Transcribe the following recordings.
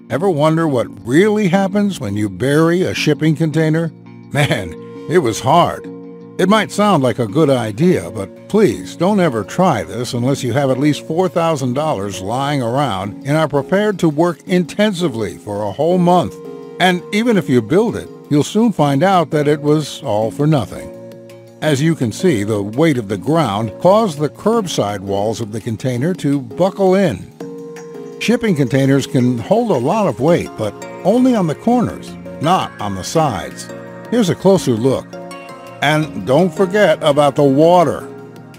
Ever wonder what really happens when you bury a shipping container? Man, it was hard. It might sound like a good idea, but please don't ever try this unless you have at least $4,000 lying around and are prepared to work intensively for a whole month. And even if you build it, you'll soon find out that it was all for nothing. As you can see, the weight of the ground caused the curbside walls of the container to buckle in. Shipping containers can hold a lot of weight, but only on the corners, not on the sides. Here's a closer look. And don't forget about the water.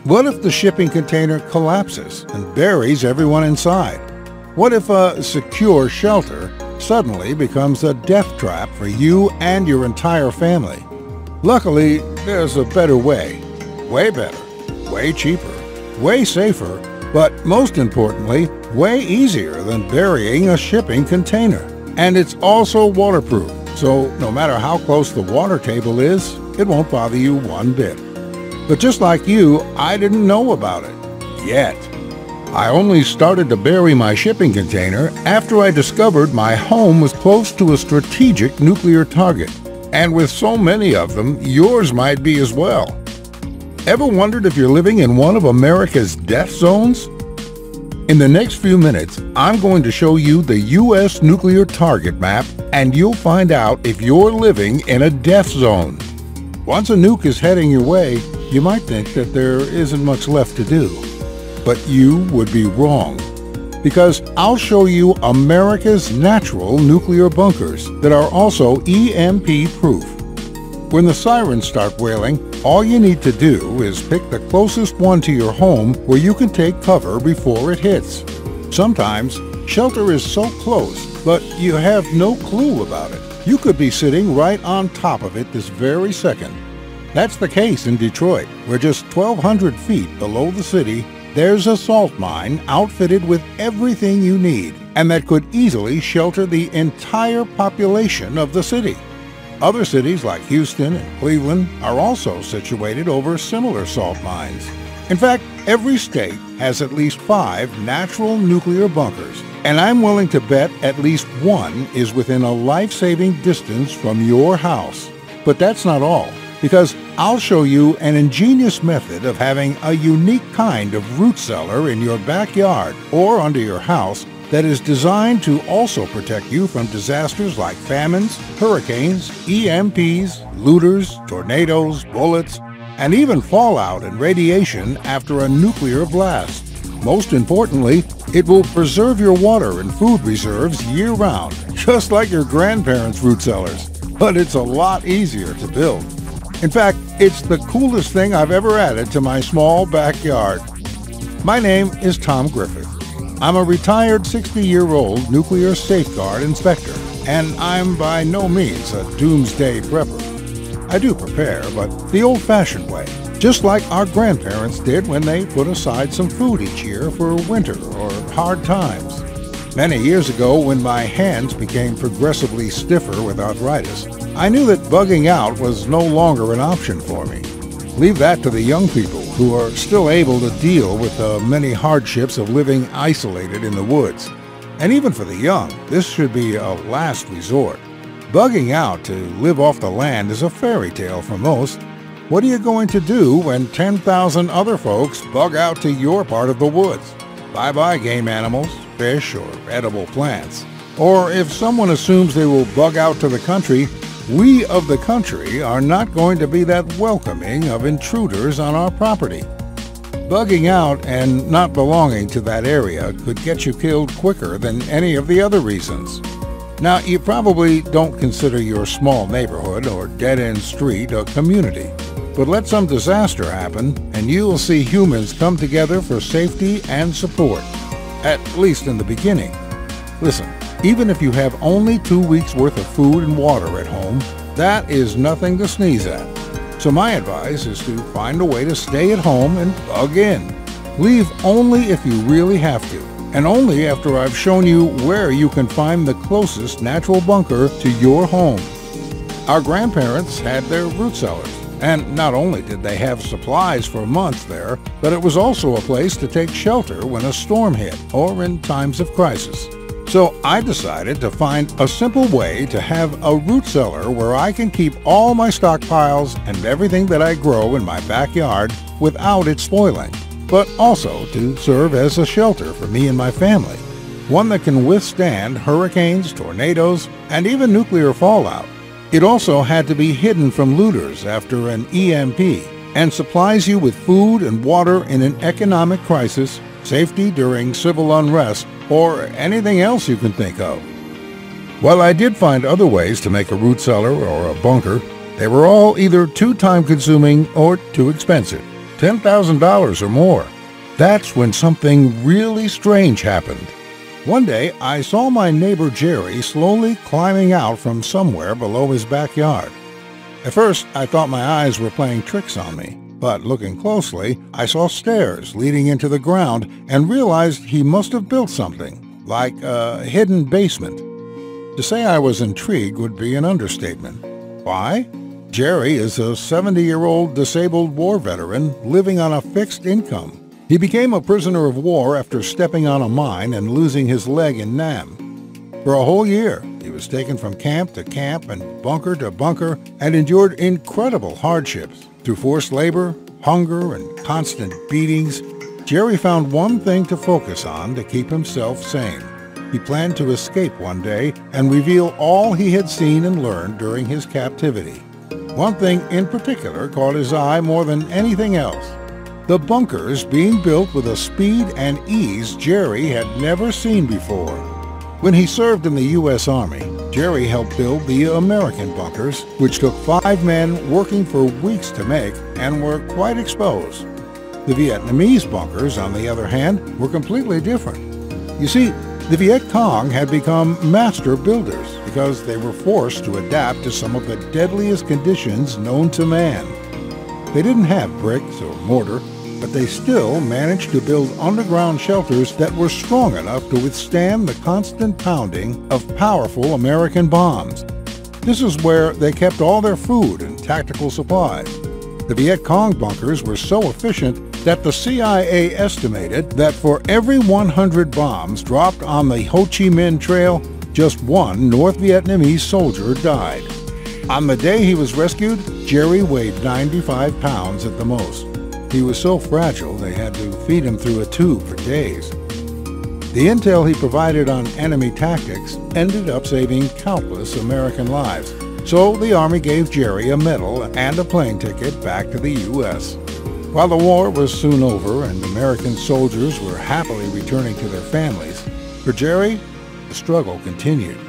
What if the shipping container collapses and buries everyone inside? What if a secure shelter suddenly becomes a death trap for you and your entire family? Luckily, there's a better way. Way better, way cheaper, way safer, but most importantly, way easier than burying a shipping container. And it's also waterproof, so no matter how close the water table is, it won't bother you one bit. But just like you, I didn't know about it. Yet. I only started to bury my shipping container after I discovered my home was close to a strategic nuclear target. And with so many of them, yours might be as well. Ever wondered if you're living in one of America's death zones? In the next few minutes, I'm going to show you the U.S. nuclear target map, and you'll find out if you're living in a death zone. Once a nuke is heading your way, you might think that there isn't much left to do. But you would be wrong, because I'll show you America's natural nuclear bunkers that are also EMP-proof. When the sirens start wailing, all you need to do is pick the closest one to your home where you can take cover before it hits. Sometimes, shelter is so close, but you have no clue about it. You could be sitting right on top of it this very second. That's the case in Detroit, where just 1,200 feet below the city, there's a salt mine outfitted with everything you need, and that could easily shelter the entire population of the city. Other cities like Houston and Cleveland are also situated over similar salt mines. In fact, every state has at least 5 natural nuclear bunkers, and I'm willing to bet at least one is within a life-saving distance from your house. But that's not all, because I'll show you an ingenious method of having a unique kind of root cellar in your backyard or under your house that is designed to also protect you from disasters like famines, hurricanes, EMPs, looters, tornadoes, bullets, and even fallout and radiation after a nuclear blast. Most importantly, it will preserve your water and food reserves year-round, just like your grandparents' root cellars. But it's a lot easier to build. In fact, it's the coolest thing I've ever added to my small backyard. My name is Tom Griffith. I'm a retired 60-year-old nuclear safeguard inspector, and I'm by no means a doomsday prepper. I do prepare, but the old-fashioned way, just like our grandparents did when they put aside some food each year for winter or hard times. Many years ago, when my hands became progressively stiffer with arthritis, I knew that bugging out was no longer an option for me. Leave that to the young people who are still able to deal with the many hardships of living isolated in the woods. And even for the young, this should be a last resort. Bugging out to live off the land is a fairy tale for most. What are you going to do when 10,000 other folks bug out to your part of the woods? Bye-bye game animals, fish, or edible plants. Or if someone assumes they will bug out to the country, we of the country are not going to be that welcoming of intruders on our property. Bugging out and not belonging to that area could get you killed quicker than any of the other reasons. Now, you probably don't consider your small neighborhood or dead-end street a community, but let some disaster happen and you'll see humans come together for safety and support, at least in the beginning. Listen, even if you have only 2 weeks worth of food and water at home, that is nothing to sneeze at. So my advice is to find a way to stay at home and bug in. Leave only if you really have to, and only after I've shown you where you can find the closest natural bunker to your home. Our grandparents had their root cellars, and not only did they have supplies for months there, but it was also a place to take shelter when a storm hit or in times of crisis. So I decided to find a simple way to have a root cellar where I can keep all my stockpiles and everything that I grow in my backyard without it spoiling, but also to serve as a shelter for me and my family, one that can withstand hurricanes, tornadoes, and even nuclear fallout. It also had to be hidden from looters after an EMP and supplies you with food and water in an economic crisis, safety during civil unrest, or anything else you can think of. While I did find other ways to make a root cellar or a bunker, they were all either too time-consuming or too expensive, $10,000 or more. That's when something really strange happened. One day, I saw my neighbor Jerry slowly climbing out from somewhere below his backyard. At first, I thought my eyes were playing tricks on me, but looking closely, I saw stairs leading into the ground and realized he must have built something, like a hidden basement. To say I was intrigued would be an understatement. Why? Jerry is a 70-year-old disabled war veteran living on a fixed income. He became a prisoner of war after stepping on a mine and losing his leg in Nam. For a whole year, he was taken from camp to camp and bunker to bunker and endured incredible hardships. Through forced labor, hunger, and constant beatings, Jerry found one thing to focus on to keep himself sane. He planned to escape one day and reveal all he had seen and learned during his captivity. One thing in particular caught his eye more than anything else: the bunkers being built with a speed and ease Jerry had never seen before. When he served in the U.S. Army, Jerry helped build the American bunkers, which took 5 men working for weeks to make and were quite exposed. The Vietnamese bunkers, on the other hand, were completely different. You see, the Viet Cong had become master builders because they were forced to adapt to some of the deadliest conditions known to man. They didn't have bricks or mortar, but they still managed to build underground shelters that were strong enough to withstand the constant pounding of powerful American bombs. This is where they kept all their food and tactical supplies. The Viet Cong bunkers were so efficient that the CIA estimated that for every 100 bombs dropped on the Ho Chi Minh Trail, just one North Vietnamese soldier died. On the day he was rescued, Jerry weighed 95 pounds at the most. He was so fragile they had to feed him through a tube for days. The intel he provided on enemy tactics ended up saving countless American lives, so the Army gave Jerry a medal and a plane ticket back to the U.S. While the war was soon over and American soldiers were happily returning to their families, for Jerry, the struggle continued.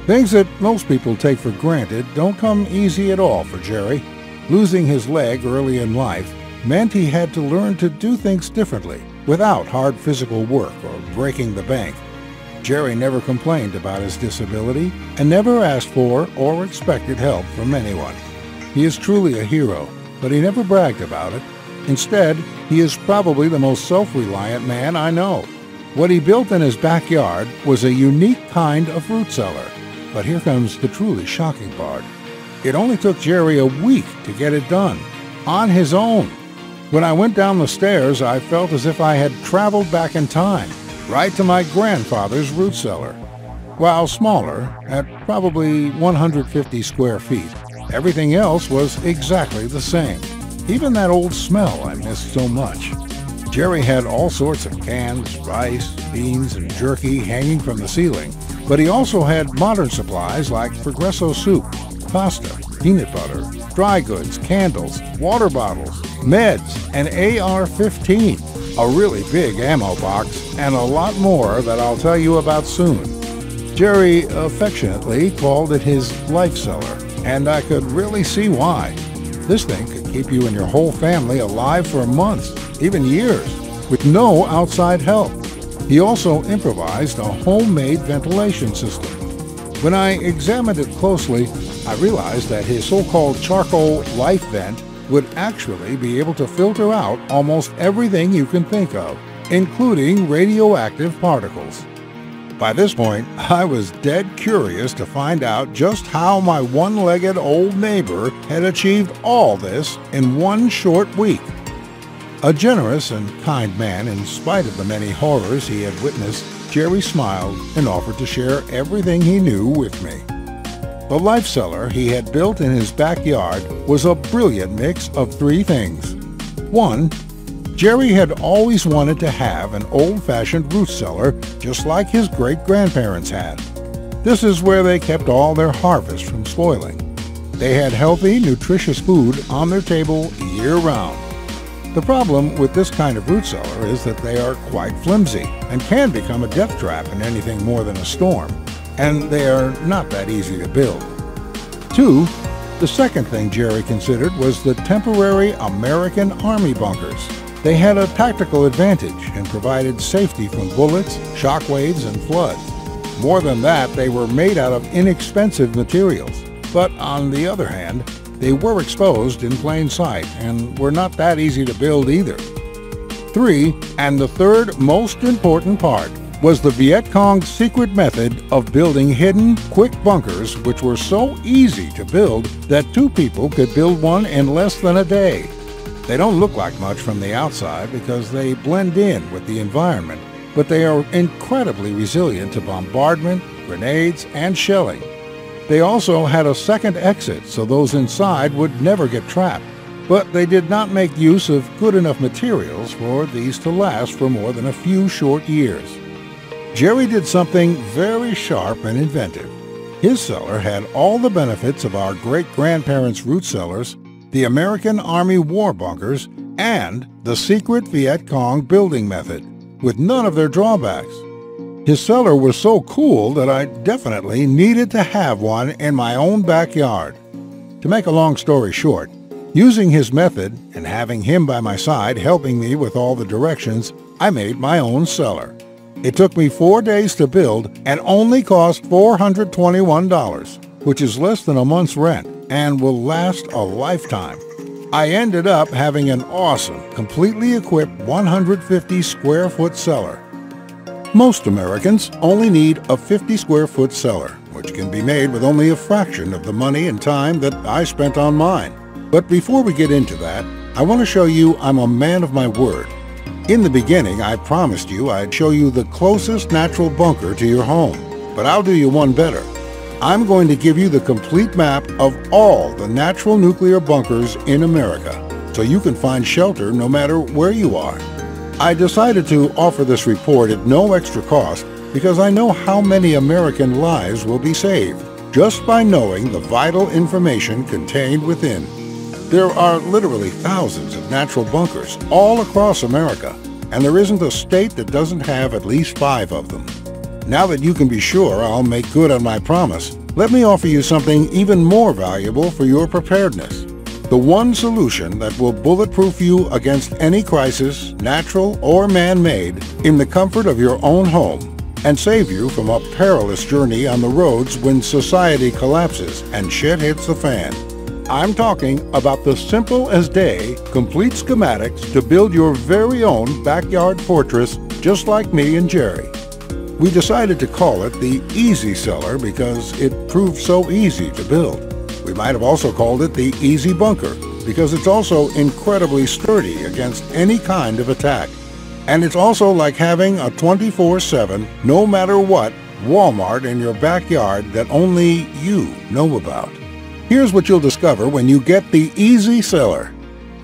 Things that most people take for granted don't come easy at all for Jerry. Losing his leg early in life meant he had to learn to do things differently, without hard physical work or breaking the bank. Jerry never complained about his disability and never asked for or expected help from anyone. He is truly a hero, but he never bragged about it. Instead, he is probably the most self-reliant man I know. What he built in his backyard was a unique kind of root cellar. But here comes the truly shocking part. It only took Jerry a week to get it done, on his own. When I went down the stairs, I felt as if I had traveled back in time, right to my grandfather's root cellar. While smaller, at probably 150 square feet, everything else was exactly the same. Even that old smell I missed so much. Jerry had all sorts of cans, rice, beans, and jerky hanging from the ceiling, but he also had modern supplies like Progresso soup, pasta, peanut butter, dry goods, candles, water bottles, meds, an AR-15, a really big ammo box, and a lot more that I'll tell you about soon. Jerry affectionately called it his life cellar, and I could really see why. This thing could keep you and your whole family alive for months, even years, with no outside help. He also improvised a homemade ventilation system. When I examined it closely, I realized that his so-called charcoal life vent would actually be able to filter out almost everything you can think of, including radioactive particles. By this point, I was dead curious to find out just how my one-legged old neighbor had achieved all this in one short week. A generous and kind man, in spite of the many horrors he had witnessed, Jerry smiled and offered to share everything he knew with me. The life cellar he had built in his backyard was a brilliant mix of three things. 1. Jerry had always wanted to have an old-fashioned root cellar just like his great-grandparents had. This is where they kept all their harvest from spoiling. They had healthy, nutritious food on their table year-round. The problem with this kind of root cellar is that they are quite flimsy and can become a death trap in anything more than a storm, and they are not that easy to build. 2. The second thing Jerry considered was the temporary American Army bunkers. They had a tactical advantage and provided safety from bullets, shockwaves, and floods. More than that, they were made out of inexpensive materials. But on the other hand, they were exposed in plain sight and were not that easy to build either. 3. And the third most important part was the Viet Cong's secret method of building hidden, quick bunkers which were so easy to build that two people could build one in less than a day. They don't look like much from the outside because they blend in with the environment, but they are incredibly resilient to bombardment, grenades, and shelling. They also had a second exit so those inside would never get trapped, but they did not make use of good enough materials for these to last for more than a few short years. Jerry did something very sharp and inventive. His cellar had all the benefits of our great-grandparents' root cellars, the American Army war bunkers, and the secret Viet Cong building method, with none of their drawbacks. His cellar was so cool that I definitely needed to have one in my own backyard. To make a long story short, using his method and having him by my side helping me with all the directions, I made my own cellar. It took me 4 days to build and only cost $421, which is less than a month's rent and will last a lifetime. I ended up having an awesome, completely equipped 150 square foot cellar. Most Americans only need a 50 square foot cellar, which can be made with only a fraction of the money and time that I spent on mine. But before we get into that, I want to show you I'm a man of my word. In the beginning, I promised you I'd show you the closest natural bunker to your home, but I'll do you one better. I'm going to give you the complete map of all the natural nuclear bunkers in America, so you can find shelter no matter where you are. I decided to offer this report at no extra cost because I know how many American lives will be saved just by knowing the vital information contained within. There are literally thousands of natural bunkers all across America, and there isn't a state that doesn't have at least 5 of them. Now that you can be sure I'll make good on my promise, let me offer you something even more valuable for your preparedness. The one solution that will bulletproof you against any crisis, natural or man-made, in the comfort of your own home, and save you from a perilous journey on the roads when society collapses and shit hits the fan. I'm talking about the simple-as-day, complete schematics to build your very own backyard fortress just like me and Jerry. We decided to call it the Easy Cellar because it proved so easy to build. We might have also called it the Easy Bunker because it's also incredibly sturdy against any kind of attack. And it's also like having a 24/7, no matter what, Walmart in your backyard that only you know about. Here's what you'll discover when you get the Easy Cellar.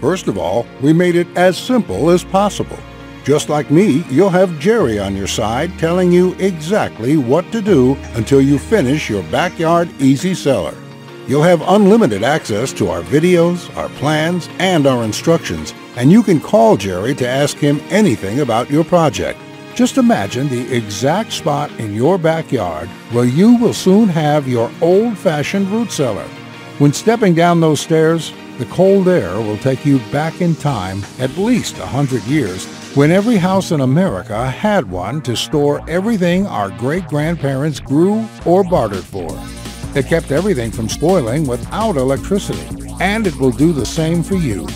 First of all, we made it as simple as possible. Just like me, you'll have Jerry on your side telling you exactly what to do until you finish your backyard Easy Cellar. You'll have unlimited access to our videos, our plans, and our instructions, and you can call Jerry to ask him anything about your project. Just imagine the exact spot in your backyard where you will soon have your old-fashioned root cellar. When stepping down those stairs, the cold air will take you back in time at least 100 years, when every house in America had one to store everything our great-grandparents grew or bartered for. It kept everything from spoiling without electricity, and it will do the same for you.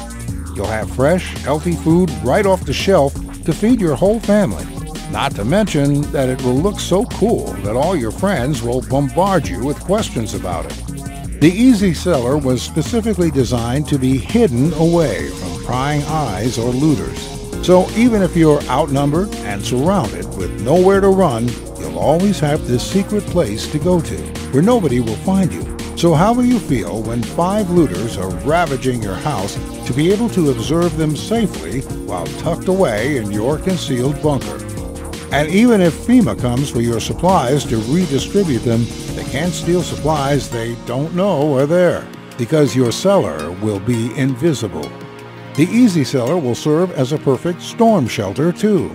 You'll have fresh, healthy food right off the shelf to feed your whole family. Not to mention that it will look so cool that all your friends will bombard you with questions about it. The Easy Cellar was specifically designed to be hidden away from prying eyes or looters. So even if you're outnumbered and surrounded with nowhere to run, you'll always have this secret place to go to, where nobody will find you. So how will you feel when 5 looters are ravaging your house to be able to observe them safely while tucked away in your concealed bunker? And even if FEMA comes for your supplies to redistribute them, they can't steal supplies they don't know are there, because your cellar will be invisible. The Easy Cellar will serve as a perfect storm shelter too.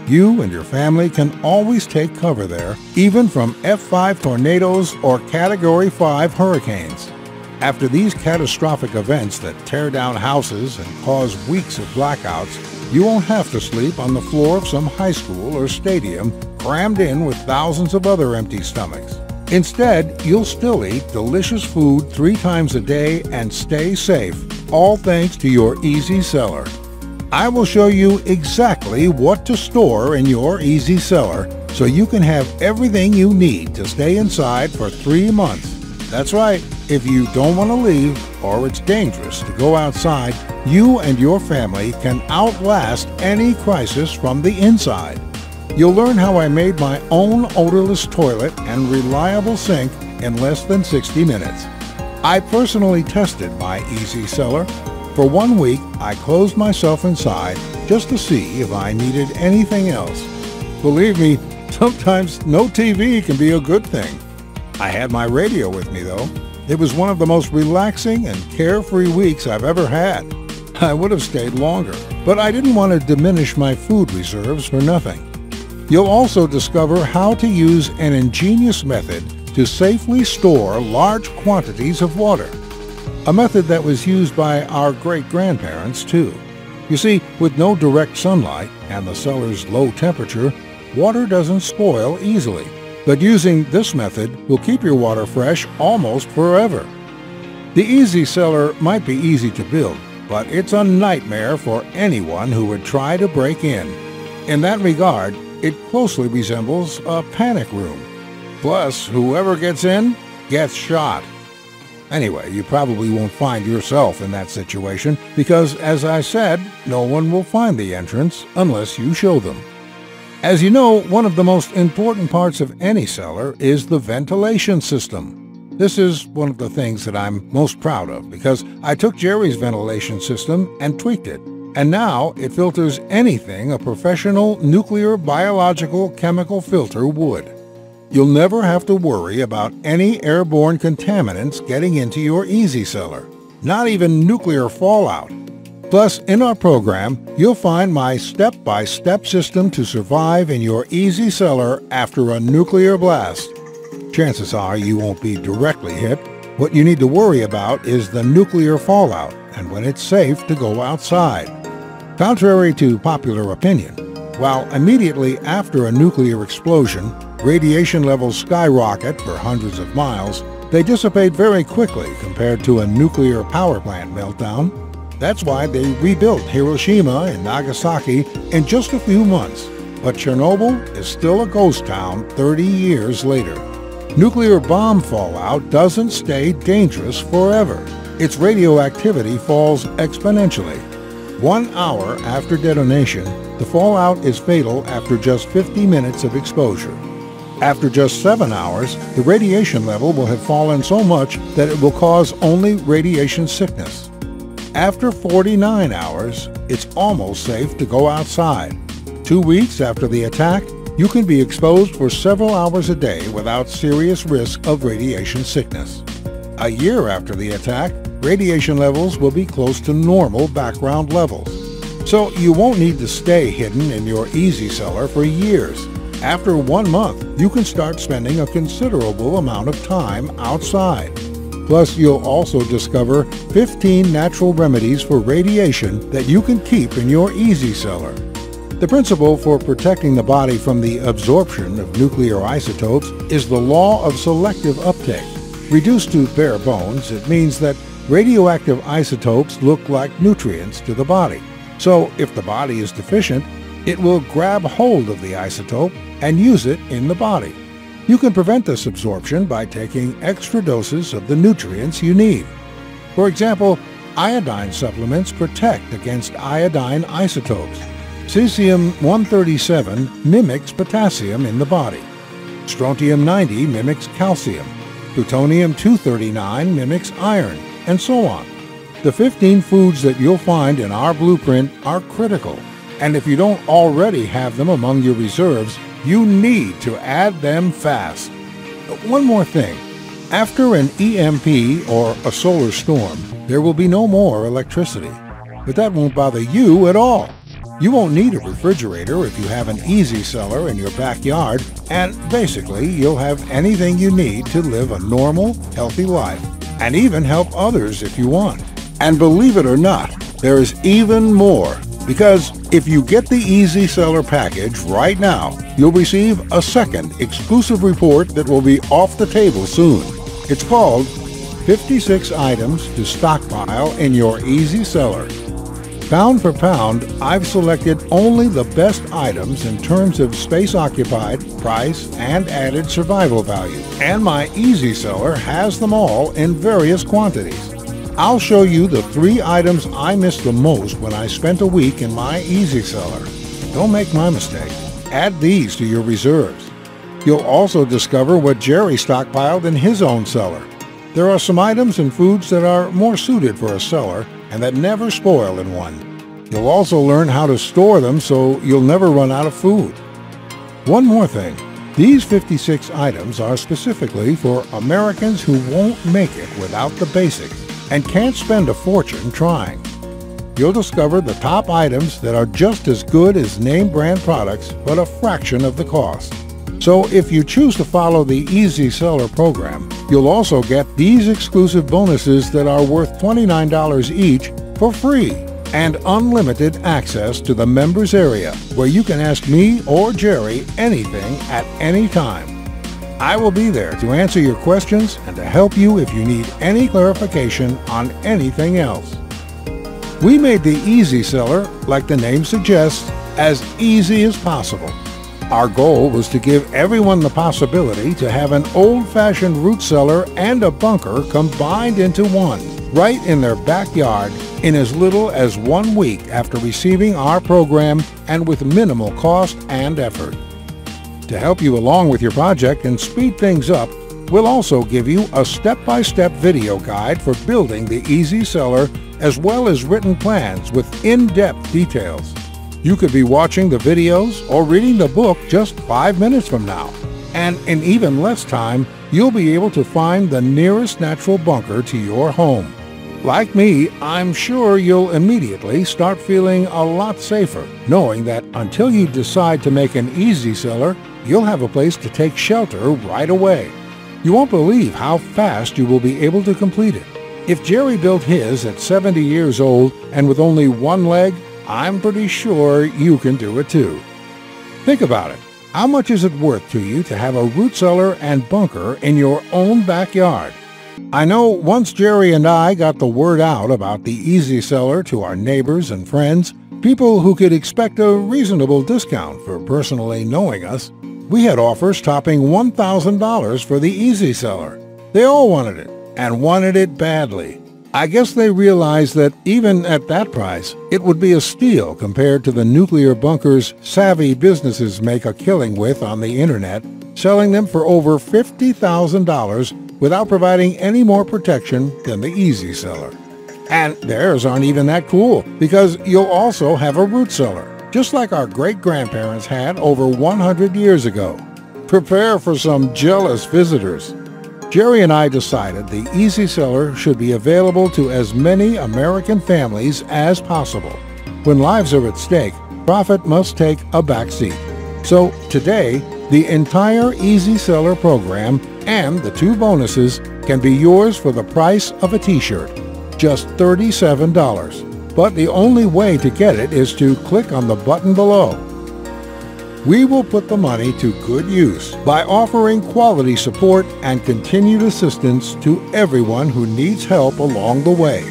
You and your family can always take cover there, even from F5 tornadoes or Category 5 hurricanes. After these catastrophic events that tear down houses and cause weeks of blackouts, you won't have to sleep on the floor of some high school or stadium crammed in with thousands of other empty stomachs. Instead, you'll still eat delicious food 3 times a day and stay safe, all thanks to your Easy Cellar. I will show you exactly what to store in your Easy Cellar so you can have everything you need to stay inside for 3 months. That's right, if you don't want to leave or it's dangerous to go outside, you and your family can outlast any crisis from the inside. You'll learn how I made my own odorless toilet and reliable sink in less than 60 minutes. I personally tested my Easy Cellar. For 1 week, I closed myself inside just to see if I needed anything else. Believe me, sometimes no TV can be a good thing. I had my radio with me, though. It was one of the most relaxing and carefree weeks I've ever had. I would have stayed longer, but I didn't want to diminish my food reserves for nothing. You'll also discover how to use an ingenious method to safely store large quantities of water. A method that was used by our great-grandparents, too. You see, with no direct sunlight and the cellar's low temperature, water doesn't spoil easily. But using this method will keep your water fresh almost forever. The Easy Cellar might be easy to build, but it's a nightmare for anyone who would try to break in. In that regard, it closely resembles a panic room. Plus, whoever gets in gets shot. Anyway, you probably won't find yourself in that situation because, as I said, no one will find the entrance unless you show them. As you know, one of the most important parts of any cellar is the ventilation system. This is one of the things that I'm most proud of because I took Jerry's ventilation system and tweaked it, and now it filters anything a professional nuclear, biological, chemical filter would. You'll never have to worry about any airborne contaminants getting into your Easy Cellar, not even nuclear fallout. Plus, in our program, you'll find my step-by-step system to survive in your Easy Cellar after a nuclear blast. Chances are you won't be directly hit. What you need to worry about is the nuclear fallout and when it's safe to go outside. Contrary to popular opinion, while immediately after a nuclear explosion, radiation levels skyrocket for hundreds of miles, they dissipate very quickly compared to a nuclear power plant meltdown. That's why they rebuilt Hiroshima and Nagasaki in just a few months. But Chernobyl is still a ghost town 30 years later. Nuclear bomb fallout doesn't stay dangerous forever. Its radioactivity falls exponentially. 1 hour after detonation, the fallout is fatal after just 50 minutes of exposure. After just 7 hours, the radiation level will have fallen so much that it will cause only radiation sickness. After 49 hours, it's almost safe to go outside. 2 weeks after the attack, you can be exposed for several hours a day without serious risk of radiation sickness. A year after the attack, radiation levels will be close to normal background levels. So you won't need to stay hidden in your Easy Cellar for years. After 1 month, you can start spending a considerable amount of time outside. Plus, you'll also discover 15 natural remedies for radiation that you can keep in your Easy Cellar. The principle for protecting the body from the absorption of nuclear isotopes is the law of selective uptake. Reduced to bare bones, it means that radioactive isotopes look like nutrients to the body. So, if the body is deficient, it will grab hold of the isotope and use it in the body. You can prevent this absorption by taking extra doses of the nutrients you need. For example, iodine supplements protect against iodine isotopes. Cesium-137 mimics potassium in the body. Strontium-90 mimics calcium. Plutonium-239 mimics iron, and so on. The 15 foods that you'll find in our blueprint are critical, and if you don't already have them among your reserves, you need to add them fast. One more thing. After an EMP or a solar storm, there will be no more electricity. But that won't bother you at all. You won't need a refrigerator if you have an easy cellar in your backyard, and basically you'll have anything you need to live a normal, healthy life, and even help others if you want. And believe it or not, there is even more. Because if you get the Easy Cellar package right now, you'll receive a second exclusive report that will be off the table soon. It's called 56 Items to Stockpile in Your Easy Cellar. Pound for pound, I've selected only the best items in terms of space occupied, price, and added survival value. And my Easy Cellar has them all in various quantities. I'll show you the 3 items I missed the most when I spent a week in my Easy Cellar. Don't make my mistake. Add these to your reserves. You'll also discover what Jerry stockpiled in his own cellar. There are some items and foods that are more suited for a cellar and that never spoil in one. You'll also learn how to store them so you'll never run out of food. One more thing. These 56 items are specifically for Americans who won't make it without the basics and can't spend a fortune trying. You'll discover the top items that are just as good as name brand products, but a fraction of the cost. So if you choose to follow the Easy Cellar program, you'll also get these exclusive bonuses that are worth $29 each for free, and unlimited access to the members area where you can ask me or Jerry anything at any time. I will be there to answer your questions and to help you if you need any clarification on anything else. We made the Easy Cellar, like the name suggests, as easy as possible. Our goal was to give everyone the possibility to have an old-fashioned root cellar and a bunker combined into one, right in their backyard in as little as 1 week after receiving our program and with minimal cost and effort. To help you along with your project and speed things up, we'll also give you a step-by-step video guide for building the Easy Cellar, as well as written plans with in-depth details. You could be watching the videos or reading the book just 5 minutes from now. And in even less time, you'll be able to find the nearest natural bunker to your home. Like me, I'm sure you'll immediately start feeling a lot safer, knowing that until you decide to make an Easy Cellar, you'll have a place to take shelter right away. You won't believe how fast you will be able to complete it. If Jerry built his at 70 years old and with only one leg, I'm pretty sure you can do it too. Think about it. How much is it worth to you to have a root cellar and bunker in your own backyard? I know once Jerry and I got the word out about the Easy Cellar to our neighbors and friends, people who could expect a reasonable discount for personally knowing us, we had offers topping $1,000 for the Easy Cellar. They all wanted it, and wanted it badly. I guess they realized that even at that price, it would be a steal compared to the nuclear bunkers savvy businesses make a killing with on the internet, selling them for over $50,000 without providing any more protection than the Easy Cellar. And theirs aren't even that cool, because you'll also have a root cellar, just like our great-grandparents had over 100 years ago. Prepare for some jealous visitors. Jerry and I decided the Easy Cellar should be available to as many American families as possible. When lives are at stake, profit must take a back seat. So today, the entire Easy Cellar program and the 2 bonuses can be yours for the price of a t-shirt, just $37. But the only way to get it is to click on the button below. We will put the money to good use by offering quality support and continued assistance to everyone who needs help along the way.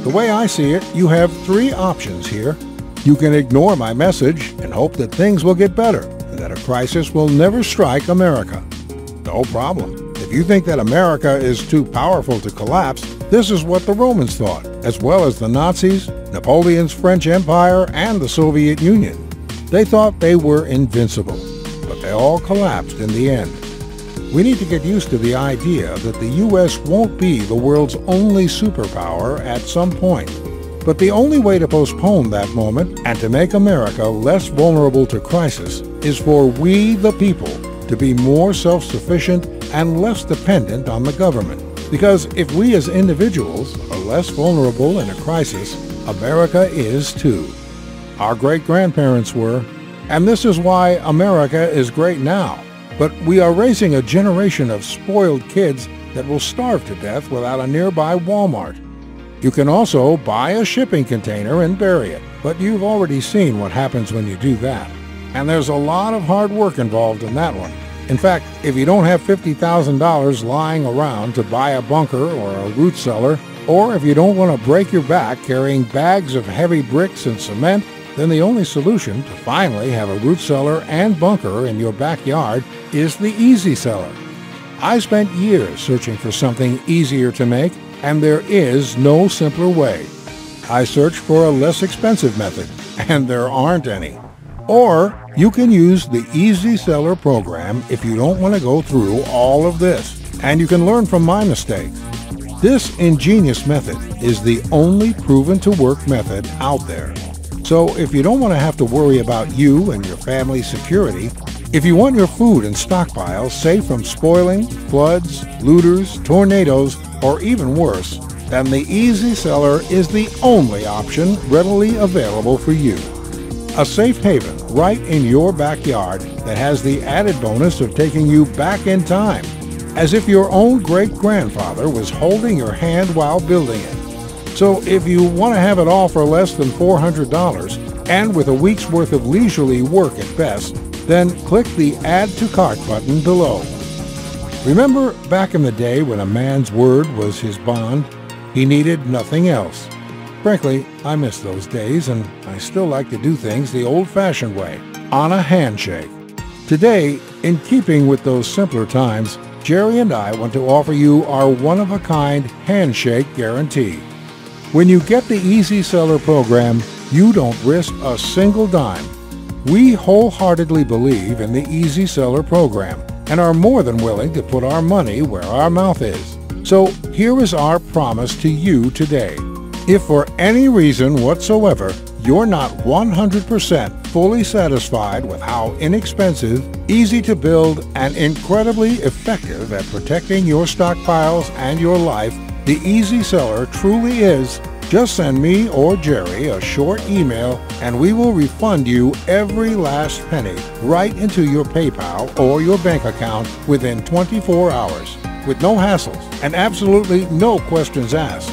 The way I see it, you have 3 options here. You can ignore my message and hope that things will get better and that a crisis will never strike America. No problem. If you think that America is too powerful to collapse, This is what the Romans thought, as well as the Nazis, Napoleon's French Empire, and the Soviet Union. They thought they were invincible, but they all collapsed in the end. We need to get used to the idea that the U.S. won't be the world's only superpower at some point. But the only way to postpone that moment and to make America less vulnerable to crisis is for we, the people, to be more self-sufficient and less dependent on the government. Because if we as individuals are less vulnerable in a crisis, America is too. Our great-grandparents were, and this is why America is great now. But we are raising a generation of spoiled kids that will starve to death without a nearby Walmart. You can also buy a shipping container and bury it, but you've already seen what happens when you do that. And there's a lot of hard work involved in that one. In fact, if you don't have $50,000 lying around to buy a bunker or a root cellar, or if you don't want to break your back carrying bags of heavy bricks and cement, then the only solution to finally have a root cellar and bunker in your backyard is the Easy Cellar. I spent years searching for something easier to make, and there is no simpler way. I searched for a less expensive method, and there aren't any. Or you can use the Easy Cellar program if you don't want to go through all of this, and you can learn from my mistakes. This ingenious method is the only proven to work method out there. So if you don't want to have to worry about you and your family's security, if you want your food and stockpiles safe from spoiling, floods, looters, tornadoes, or even worse, then the Easy Cellar is the only option readily available for you. A safe haven right in your backyard that has the added bonus of taking you back in time, as if your own great-grandfather was holding your hand while building it. So if you want to have it all for less than $400, and with a week's worth of leisurely work at best, then click the Add to Cart button below. Remember back in the day when a man's word was his bond? He needed nothing else. Frankly, I miss those days, and I still like to do things the old-fashioned way, on a handshake. Today, in keeping with those simpler times, Jerry and I want to offer you our one-of-a-kind handshake guarantee. When you get the Easy Cellar program, you don't risk a single dime. We wholeheartedly believe in the Easy Cellar program and are more than willing to put our money where our mouth is. So here is our promise to you today. If for any reason whatsoever you're not 100% fully satisfied with how inexpensive, easy to build, and incredibly effective at protecting your stockpiles and your life the Easy Cellar truly is, just send me or Jerry a short email and we will refund you every last penny right into your PayPal or your bank account within 24 hours, with no hassles and absolutely no questions asked.